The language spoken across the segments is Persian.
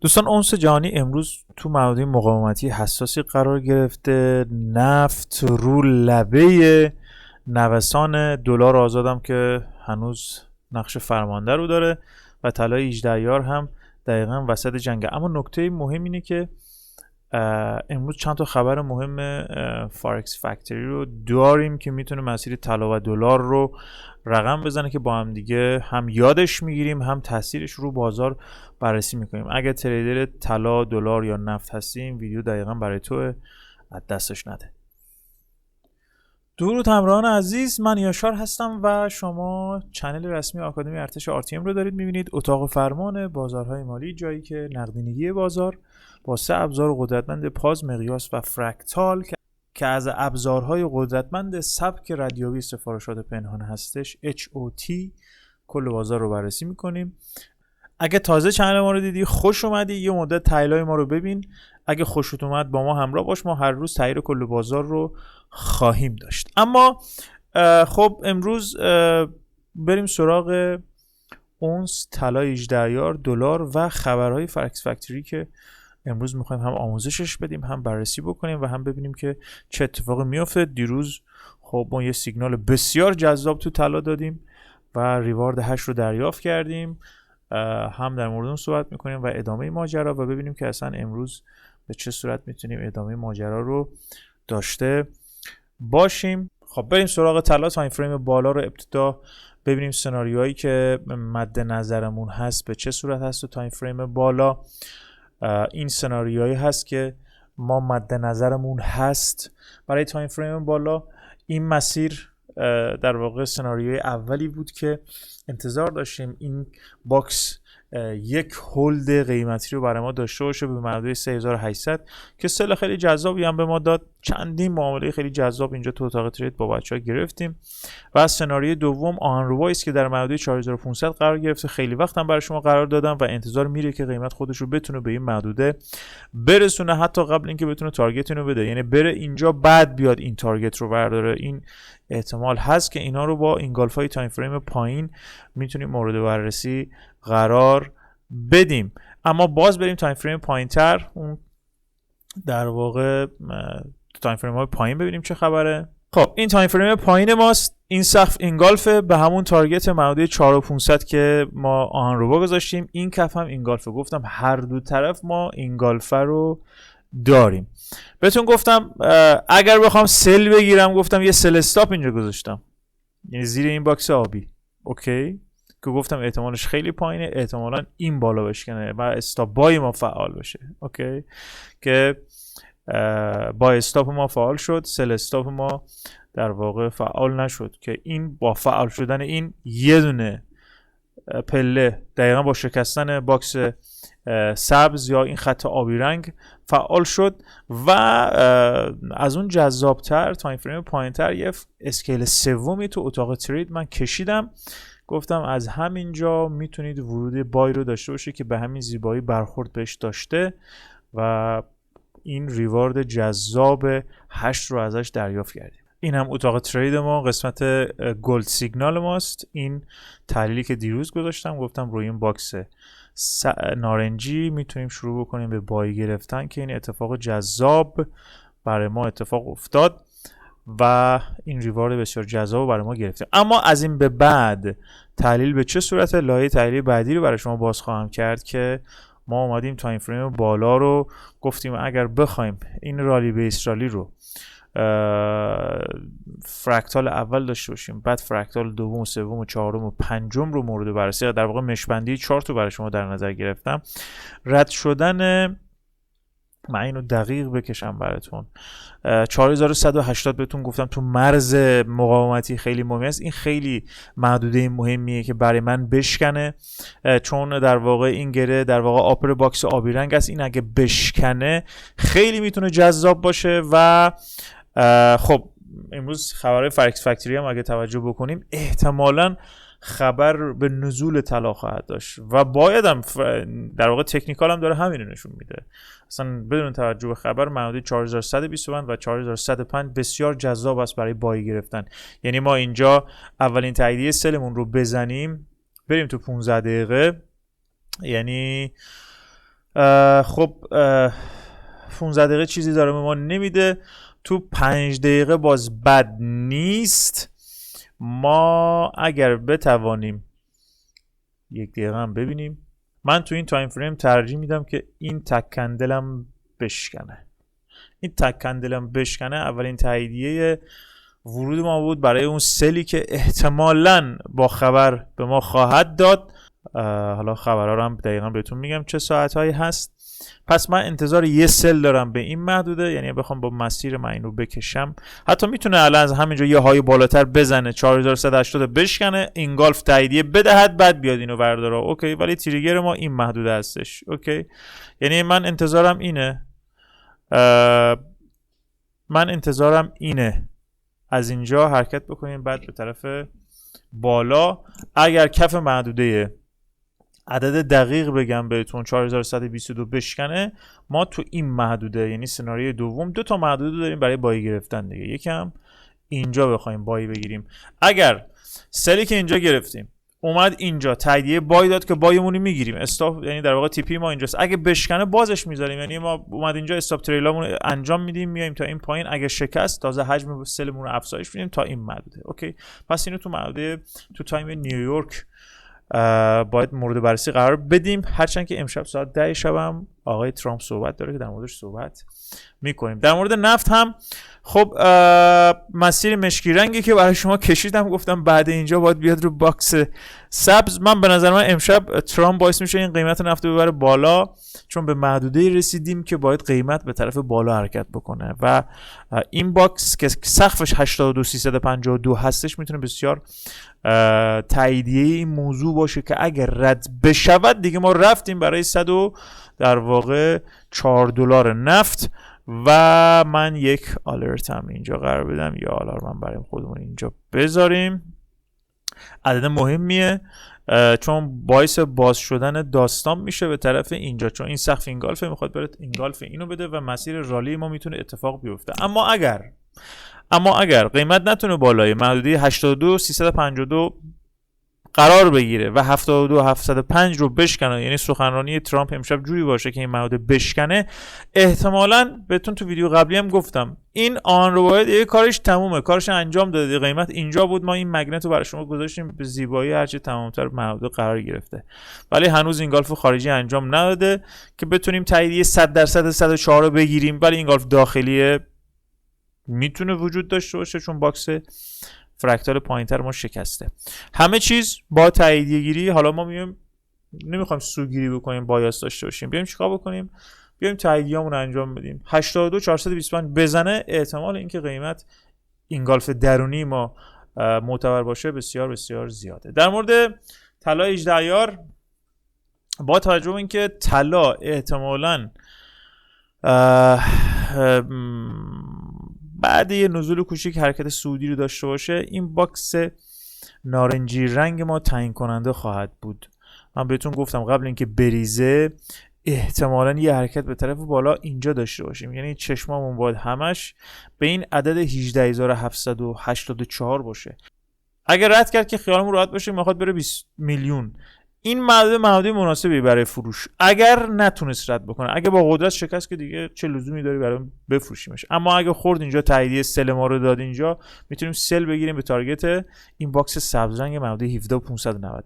دوستان، اونس جهانی امروز تو معادن مقاومتی حساسی قرار گرفته. نفت رو لبه نوسان. دلار آزادم که هنوز نقش فرمانده رو داره و طلای 18 یار هم دقیقا وسط جنگه. اما نکته مهم اینه که امروز چند تا خبر مهم فارکس فکتوری رو داریم که میتونه مسیر طلا و دلار رو رقم بزنه که با هم دیگه هم یادش میگیریم هم تاثیرش رو بازار بررسی میکنیم. اگه تریدر طلا، دلار یا نفت هستیم، ویدیو دقیقا برای تو، از دستش نده. درود همراهان عزیز، من یاشار هستم و شما چنل رسمی آکادمی ارتش RTM رو دارید میبینید. اتاق فرمان بازارهای مالی، جایی که نقدینگی بازار با 3 ابزار قدرتمند پاز، مقیاس و فرکتال که از ابزارهای قدرتمند سبک ردیابی سفارشات پنهان هستش، HOT، کل بازار رو بررسی میکنیم. اگه تازه چنل ما رو دیدی خوش اومدی، یه مدت تحلیلای ما رو ببین. اگه خوشت اومد با ما همراه باش، ما هر روز تحلیل کل بازار رو خواهیم داشت. اما خب امروز بریم سراغ اونس طلا 18 یار، دلار و خبرهای فارکس فکتوری که امروز میخوایم هم آموزشش بدیم، هم بررسی بکنیم و هم ببینیم که چه اتفاقی میفته. دیروز خب ما یه سیگنال بسیار جذاب تو طلا دادیم و ریوارد 8 رو دریافت کردیم. هم در مورد اون صحبت میکنیم و ادامه ماجرا و ببینیم که اصلا امروز به چه صورت میتونیم ادامه ماجرا رو داشته باشیم. خب بریم سراغ طلا. تایم فریم بالا رو ابتدا ببینیم سناریوهایی که مد نظرمون هست به چه صورت هست. تو تایم فریم بالا این سناریوهایی هست که ما مد نظرمون هست برای تایم فریم بالا. این مسیر در واقع سناریوی اولی بود که انتظار داشتیم این باکس یک هولد قیمتی رو برای ما داشته باشه به معنای 3800 که سل خیلی جذابی هم به ما داد. چندین معامله خیلی جذاب اینجا تو اتاق ترید با بچه‌ها گرفتیم. و سناریوی دوم آهن است که در معنای 4500 قرار گرفته. خیلی وقت هم برای شما قرار دادم و انتظار میره که قیمت خودش رو بتونه به این محدوده برسونه، حتی قبل اینکه بتونه تارگت اینو بده، یعنی بره اینجا بعد بیاد این تارگت رو برداره. این احتمال هست که اینا رو با اینگالفای تایم فریم پایین میتونیم مورد بررسی قرار بدیم. اما باز بریم تایم فریم پایینتر، اون در واقع تایم فریم های پایین ببینیم چه خبره. خب این تایم فریم پایین ماست. این سقف اینگالفه به همون تارگت معادل 4500 که ما آهن رو گذاشتیم. این کف هم اینگالفه. گفتم هر دو طرف ما اینگالفه رو داریم. بهتون گفتم اگر بخوام سل بگیرم، گفتم یه سل استاپ اینجا گذاشتم، یعنی زیر این باکس آبی. اوکی، که گفتم احتمالش خیلی پایینه، احتمالاً این بالا بشکنه و استاپ بای ما فعال بشه. اوکی، که با استاپ ما فعال شد، سل استاپ ما در واقع فعال نشد، که این با فعال شدن این یه دونه پله دقیقا با شکستن باکس سبز یا این خط آبی رنگ فعال شد. و از اون جذابتر تایم فریم پایینتر یه اسکیل سومی تو اتاق ترید من کشیدم. گفتم از همینجا میتونید ورود بای رو داشته باشه که به همین زیبایی برخورد بهش داشته و این ریوارد جذاب 8 رو ازش دریافت کردیم. این هم اتاق ترید ما، قسمت گلد سیگنال ماست. این تحلیلی که دیروز گذاشتم، گفتم روی این باکس نارنجی میتونیم شروع بکنیم به بای گرفتن که این اتفاق جذاب برای ما اتفاق افتاد و این ریوارد بسیار جذاب برای ما گرفتیم. اما از این به بعد تحلیل به چه صورت، لایه تحلیل بعدی رو برای شما باز خواهم کرد که ما اومدیم تایم فریم بالا رو گفتیم اگر بخوایم این رالی بیس رالی رو فرکتال اول داشته باشیم، بعد فرکتال دوم و سوم و چهارم و پنجم رو مورد بررسی، در واقع مشبندی 4 رو برای شما در نظر گرفتم. رد شدن، من اینو دقیق بکشم براتون، 4180 بهتون گفتم تو مرز مقاومتی خیلی مهمی است. این خیلی محدوده مهمیه که برای من بشکنه، چون در واقع این گره در واقع آپر باکس آبی رنگ است. این اگه بشکنه خیلی میتونه جذاب باشه. و خب امروز خبرهای فارکس فکتوری هم اگه توجه بکنیم احتمالاً خبر به نزول طلا خواهد داشت و بایدم در واقع تکنیکال هم داره همین رو نشون میده. اصلا بدون توجه به خبر معادل 4120 و 4105 بسیار جذاب است برای بای گرفتن. یعنی ما اینجا اولین تاییدیه سلمون رو بزنیم، بریم تو 15 دقیقه، یعنی خب 15 دقیقه چیزی داره به ما نمیده، تو 5 دقیقه باز بد نیست. ما اگر بتوانیم 1 دقیقه هم ببینیم، من تو این تایم فریم ترجیح میدم که این تک کندلم بشکنه. این تک کندلم بشکنه اولین تاییدیه ورود ما بود برای اون سلی که احتمالاً با خبر به ما خواهد داد. حالا خبرها رو هم دقیقاً بهتون میگم چه ساعتهایی هست. پس من انتظار یه سل دارم به این محدوده، یعنی بخوام با مسیر من اینو بکشم، حتی میتونه الان از همینجا یه های بالاتر بزنه 4180 بشکنه، اینگالف تاییدیه بدهد، بعد بیاد اینو برداره. اوکی، ولی تریگر ما این محدوده هستش. اوکی، یعنی من انتظارم اینه از اینجا حرکت بکنیم، بعد به طرف بالا. اگر کف محدوده عدد دقیق بگم بهتون 4122 بشکنه، ما تو این محدوده، یعنی سناریوی دوم، 2 تا محدوده داریم برای بایی گرفتن دیگه. یکم اینجا بخوایم بایی بگیریم. اگر سلی که اینجا گرفتیم اومد اینجا تاییدیه بای داد که بایمون میگیریم، استاپ یعنی در واقع تیپی ما اینجاست. اگه بشکنه بازش میذاریم، یعنی ما اومد اینجا استاپ تریلامون انجام میدیم، میایم تا این پایین. اگه شکست تازه حجم سلمون رو افزایش میدیم تا این محدوده. اوکی، پس اینو تو محدوده تو تایم نیویورک باید مورد بررسی قرار بدیم. هرچند که امشب ساعت 10 شبم آقای ترامپ صحبت داره که در موردش صحبت میکنیم. در مورد نفت هم خب مسیر مشکی رنگی که برای شما کشیدم، گفتم بعد اینجا باید بیاد رو باکس سبز. من به نظر من امشب ترامپ باعث میشه این قیمت نفت رو ببره بالا، چون به محدوده رسیدیم که باید قیمت به طرف بالا حرکت بکنه و این باکس که سقفش 82352 هستش میتونه بسیار تاییدیه این موضوع باشه که اگر رد بشود دیگه ما رفتیم برای 100 در واقع $4 نفت. و من یک آلرت هم اینجا قرار بدم، یا آلارم برای خودمون اینجا بذاریم. عدد مهمیه چون باعث باز شدن داستان میشه به طرف اینجا، چون این سقف اینگالف میخواد بره اینگالف اینو بده و مسیر رالی ما میتونه اتفاق بیفته. اما اگر قیمت نتونه بالای محدوده 82352 قرار بگیره و 72705 رو بشکنه، یعنی سخنرانی ترامپ امشب جوری باشه که این محدوده بشکنه، احتمالاً بهتون تو ویدیو قبلی هم گفتم این آن رو باید یه کارش تمومه، کارش انجام داده. قیمت اینجا بود، ما این مگنت رو برای شما گذاشتیم، به زیبایی هرچی تمامتر محدوده قرار گرفته، ولی هنوز اینگالف خارجی انجام نداده که بتونیم تاییدیه 100% 104 رو بگیریم. ولی اینگالف داخلی میتونه وجود داشته باشه چون باکس فرکتال پایینتر ما شکسته. همه چیز با تاییدیه گیری. حالا ما نمیخوایم سوگیری بکنیم، بایاس داشته باشیم، بیایم چیکار بکنیم؟ بیایم تاییدیه‌مون رو انجام بدیم. 82425 بزنه، احتمال اینکه قیمت اینگالف درونی ما معتبر باشه بسیار بسیار زیاده. در مورد طلا 18 عیار، با توجه به اینکه طلا احتمالاً بعد یه نزول کوچیک حرکت سعودی رو داشته باشه، این باکس نارنجی رنگ ما تعیین کننده خواهد بود. من بهتون گفتم قبل اینکه بریزه احتمالاً یه حرکت به طرف بالا اینجا داشته باشیم، یعنی چشمامون باید همش به این عدد 18784 باشه. اگر رد کرد که خیالمون راحت باشه میخواد بره 20 میلیون، این محدوده مناسبی برای فروش. اگر نتونست رد بکنه، اگه با قدرت شکست که دیگه چه لزومی داره برای بفروشیمش. اما اگه خورد اینجا تاییدیه سل ما رو داد، اینجا میتونیم سل بگیریم به تارگت این باکس سبز رنگ محدوده 17590.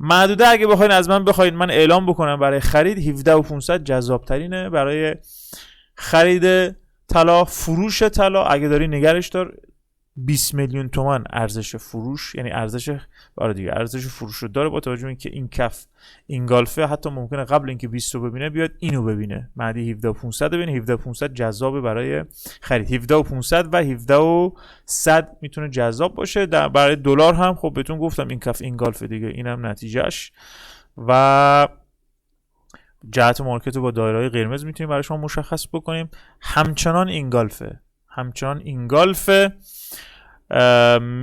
محدوده اگه بخواید از من من اعلام بکنم برای خرید 17500 جذاب ترینه برای خرید طلا. فروش طلا اگه داری نگرش دار، 20 میلیون تومان ارزش فروش، یعنی ارزش فروش رو داره، با توجه به اینکه این کف اینگالفه حتی ممکنه قبل اینکه 20 رو ببینه بیاد اینو ببینه، معنی 17500 ببینه. 17500 جذابه برای خرید. 17500 و 17100 میتونه جذاب باشه. برای دلار هم خب بهتون گفتم این کف اینگالفه دیگه، اینم نتیجهش. و جهت مارکت رو با دایره‌های قرمز میتونیم برای شما مشخص بکنیم. همچنان اینگالفه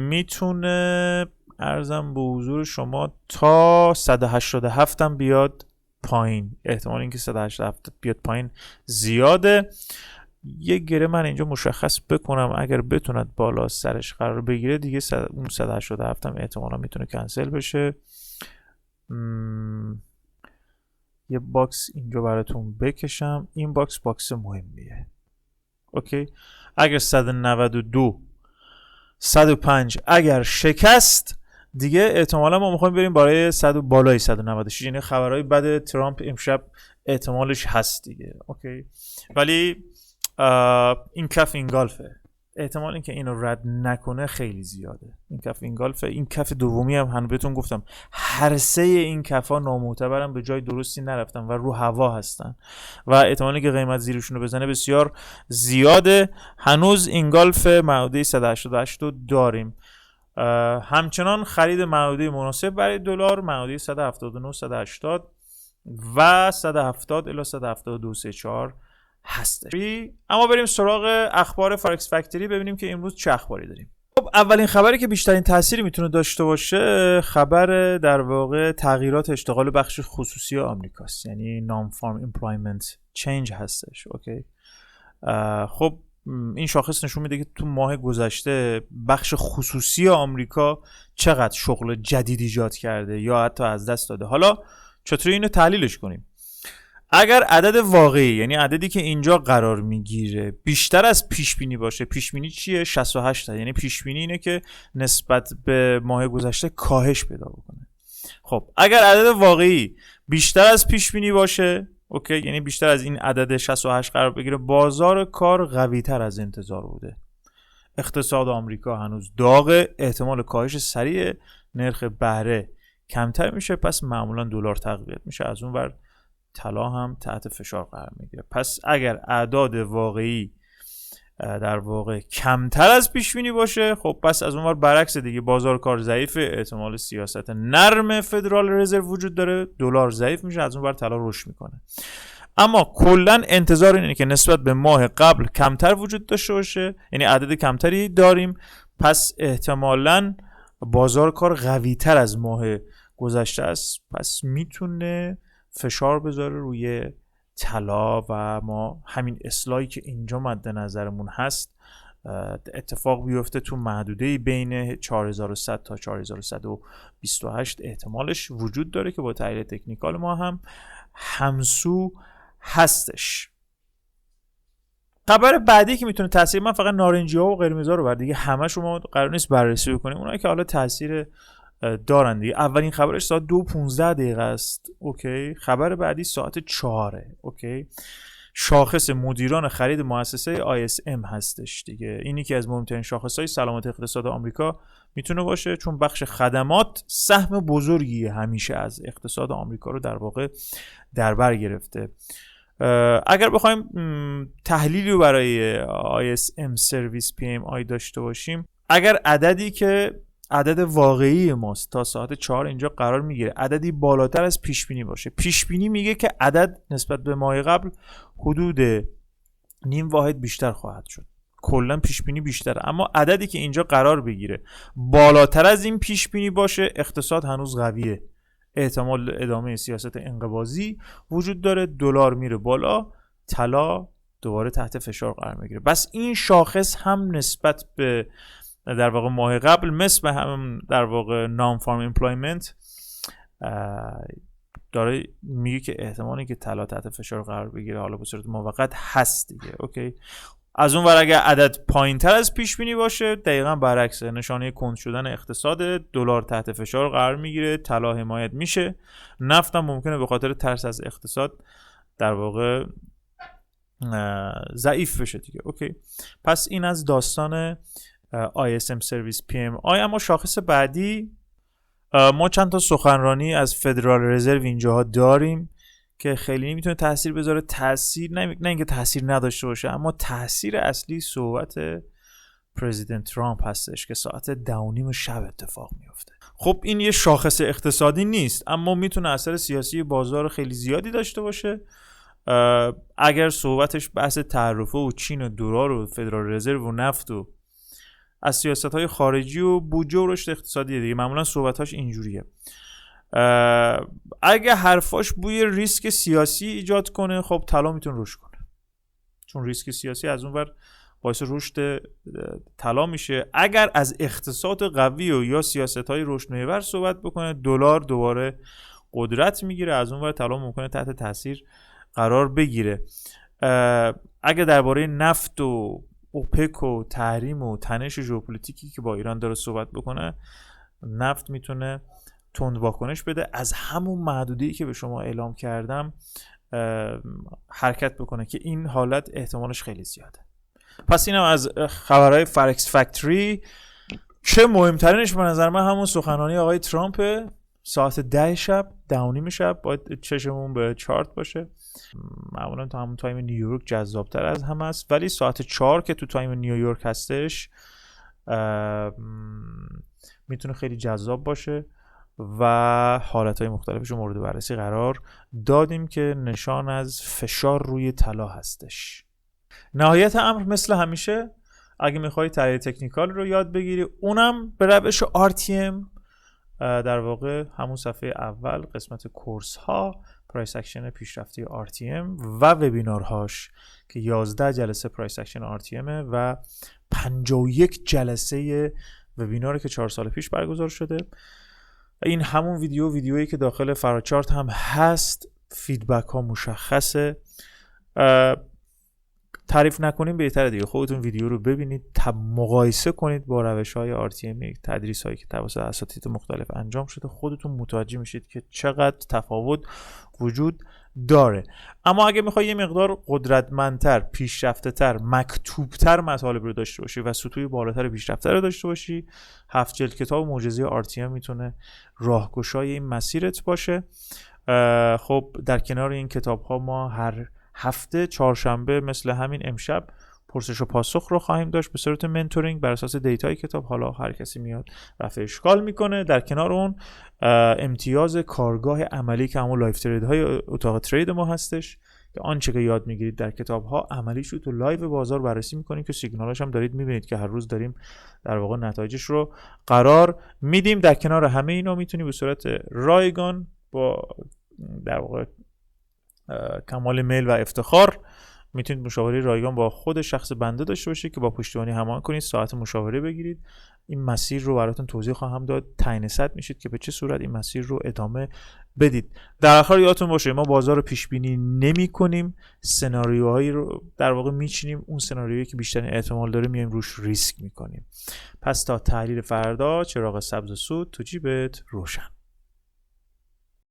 میتونه ارزم به حضور شما تا 187 هم بیاد پایین. احتمال اینکه 187 بیاد پایین زیاده. یک گره من اینجا مشخص بکنم، اگر بتوند بالا سرش قرار بگیره دیگه اون 187 هم احتمالا میتونه کنسل بشه. یه باکس اینجا براتون بکشم. این باکس مهمیه. اوکی، اگر 192 105 اگر شکست دیگه احتمالا ما میخوایم بریم برای بالای 196. یعنی خبرهای بد ترامپ امشب احتمالش هست دیگه. اوکی، ولی این کف اینگالفه، احتمال اینکه اینو رد نکنه خیلی زیاده. این کف اینگالفه. این کف دومی هم بهتون گفتم هر سه این کفا نامعتبرن، به جای درستی نرفتن و رو هوا هستن و احتمالی که قیمت زیرشون رو بزنه بسیار زیاده. هنوز اینگالف معادله 188 رو داریم. همچنان خرید معادله مناسب برای دلار معادله 179 180 و 170 الی 172.34 هستش. اما بریم سراغ اخبار فارکس فکتوری ببینیم که امروز چه اخباری داریم. خب اولین خبری که بیشترین تأثیری میتونه داشته باشه خبر در واقع تغییرات اشتغال بخش خصوصی آمریکاست، یعنی نان فارم ایمپلویمنت چینج هستش. اوکی، خب این شاخص نشون میده که تو ماه گذشته بخش خصوصی آمریکا چقدر شغل جدید ایجاد کرده یا حتی از دست داده. حالا چطوری اینو تحلیلش کنیم؟ اگر عدد واقعی، یعنی عددی که اینجا قرار میگیره، بیشتر از پیش بینی باشه، پیش بینی چیه؟ 68 یعنی پیش بینی اینه که نسبت به ماه گذشته کاهش پیدا بکنه. خب اگر عدد واقعی بیشتر از پیش بینی باشه، اوکی، یعنی بیشتر از این عدد 68 قرار بگیره، بازار کار قوی تر از انتظار بوده. اقتصاد آمریکا هنوز داغه، احتمال کاهش سریع نرخ بهره کمتر میشه، پس معمولا دلار تقویت میشه. از اون ور طلا هم تحت فشار قرار میگیره. پس اگر اعداد واقعی در واقع کمتر از پیش بینی باشه، خب پس از اون ور برعکس دیگه، بازار کار ضعیف، احتمال سیاست نرم فدرال رزرو وجود داره، دلار ضعیف میشه، از اون ور طلا رشد میکنه. اما کلا انتظار اینه که نسبت به ماه قبل کمتر وجود داشته باشه، یعنی عدد کمتری داریم، پس احتمالاً بازار کار قوی تر از ماه گذشته است، پس میتونه فشار بذاره روی طلا و ما همین اصلاحی که اینجا مد نظرمون هست اتفاق بیفته تو محدوده بین 4100 تا 4128 احتمالش وجود داره که با تحلیل تکنیکال ما هم همسو هستش. خبر بعدی که میتونه تاثیر، من فقط نارنجی ها و قرمز ها رو دیگه همه شما قرار نیست بررسی بکنیم، اونایی که حالا تاثیر دارن دیگه. اولین خبرش ساعت 2:15 است. اوکی، خبر بعدی ساعت 4. اوکی، شاخص مدیران خرید مؤسسه ISM هستش دیگه. اینی که از مهمترین شاخص‌های سلامت اقتصاد آمریکا میتونه باشه، چون بخش خدمات سهم بزرگی همیشه از اقتصاد آمریکا رو در واقع در بر گرفته. اگر بخوایم تحلیلی رو برای ISM سرویس PMI داشته باشیم، اگر عددی که عدد واقعی ماست تا ساعت 4 اینجا قرار میگیره عددی بالاتر از پیش بینی باشه، پیش بینی میگه که عدد نسبت به ماه قبل حدود نیم واحد بیشتر خواهد شد، کلا پیش بینی بیشتره. اما عددی که اینجا قرار بگیره بالاتر از این پیش بینی باشه، اقتصاد هنوز قویه، احتمال ادامه سیاست انقباضی وجود داره، دلار میره بالا، طلا دوباره تحت فشار قرار میگیره. بس این شاخص هم نسبت به در واقع ماه قبل مثل هم در واقع نان فارم ایمپلویمنت داره میگه که احتمالی که طلا تحت فشار قرار بگیره حالا به صورت موقت هست دیگه. اوکی، از اون ور اگر عدد پایینتر از پیش بینی باشه، دقیقاً برعکس، نشانه کند شدن اقتصاد، دلار تحت فشار قرار میگیره، طلا حمایت میشه، نفت هم ممکنه به خاطر ترس از اقتصاد در واقع ضعیف بشه دیگه. اوکی، پس این از داستان ISM سرویس PMI. اما شاخص بعدی ما چند تا سخنرانی از فدرال رزرو اینجاها داریم که خیلی نمیتونه تاثیر بذاره. تاثیر نه اینکه تاثیر نداشته باشه، اما تاثیر اصلی صحبت پرزیدنت ترامپ هستش که ساعت 10:30 شب اتفاق میفته. خب این یه شاخص اقتصادی نیست، اما میتونه اثر سیاسی بازار خیلی زیادی داشته باشه. اگر صحبتش بحث تعرفه و چین و دلار و فدرال رزرو و نفت و از سیاست‌های خارجی و بودجه و رشد اقتصادی دیگه، معمولا صحبتاش اینجوریه. اگه حرفاش بوی ریسک سیاسی ایجاد کنه، خب طلا میتونه رشد کنه، چون ریسک سیاسی از اون ور باعث رشد طلا میشه. اگر از اقتصاد قوی و یا سیاست‌های رشد محور صحبت بکنه، دلار دوباره قدرت میگیره، از اون ور طلا ممکنه تحت تاثیر قرار بگیره. اگه درباره نفت و اوپک و تحریم و تنش ژئوپلیتیکی که با ایران داره صحبت بکنه، نفت میتونه تند واکنش بده، از همون محدوده‌ای که به شما اعلام کردم حرکت بکنه که این حالت احتمالش خیلی زیاده. پس اینم از خبرهای فارکس فکتوری که مهمترینش به نظر من همون سخنرانی آقای ترامپ ساعت 10 شب، 10:30 شب باید چشمون به چارت باشه. معمولا تا همون تایم نیویورک جذابتر از همه است، ولی ساعت 4 که تو تایم نیویورک هستش میتونه خیلی جذاب باشه و حالتهای مختلفش رو مورد بررسی قرار دادیم که نشان از فشار روی طلا هستش. نهایت امر مثل همیشه اگه میخوای تحلیل تکنیکال رو یاد بگیری، اونم به روش RTM، در واقع همون صفحه اول قسمت کورس ها، پرایس اکشن پیشرفته RTM و وبینارهاش که 11 جلسه پرایس اکشن RTM و 51 جلسه وبیناری که 4 سال پیش برگزار شده. این همون ویدیویی که داخل فراچارت هم هست، فیدبک ها مشخصه، تعریف نکنیم بهتره دیگه. خودتون ویدیو رو ببینید، مقایسه کنید با روش‌های RTM، تدریس هایی که توسط اساتید مختلف انجام شده، خودتون متوجه میشید که چقدر تفاوت وجود داره. اما اگه میخوای یه مقدار قدرتمندتر، پیشرفته‌تر، مکتوبتر مطالب رو داشته باشی و سطوح بالاتر پیشرفته رو داشته باشی، 7 جلد کتاب معجزه RTM میتونه راهگشای این مسیرت باشه. خب در کنار این کتاب ها ما هر هفته چهارشنبه مثل همین امشب پرسش و پاسخ رو خواهیم داشت به صورت منتورینگ بر اساس دیتای کتاب. حالا هر کسی میاد رفع اشکال میکنه. در کنار اون امتیاز کارگاه عملی که همون لایف ترید های اتاق ترید ما هستش که آنچه که یاد میگیرید در کتاب ها عملیش رو تو لایو بازار بررسی میکنیم که سیگنالاش هم دارید میبینید که هر روز داریم در واقع نتایجش رو قرار میدیم. در کنار همه اینا میتونی به صورت رایگان با در واقع کمال میل و افتخار میتونید مشاوره رایگان با خود شخص بنده داشته باشید که با پشتیبانی همان کنید، ساعت مشاوره بگیرید. این مسیر رو براتون توضیح خواهم داد، تعیین صد میشید که به چه صورت این مسیر رو ادامه بدید. در آخر یادتون باشه ما بازار رو پیش بینی نمی کنیم، سناریوهایی رو در واقع میچینیم، اون سناریویی که بیشترین احتمال داره میایم روش ریسک میکنیم. پس تا تحلیل فردا چراغ سبز سود تو جیبت روشن.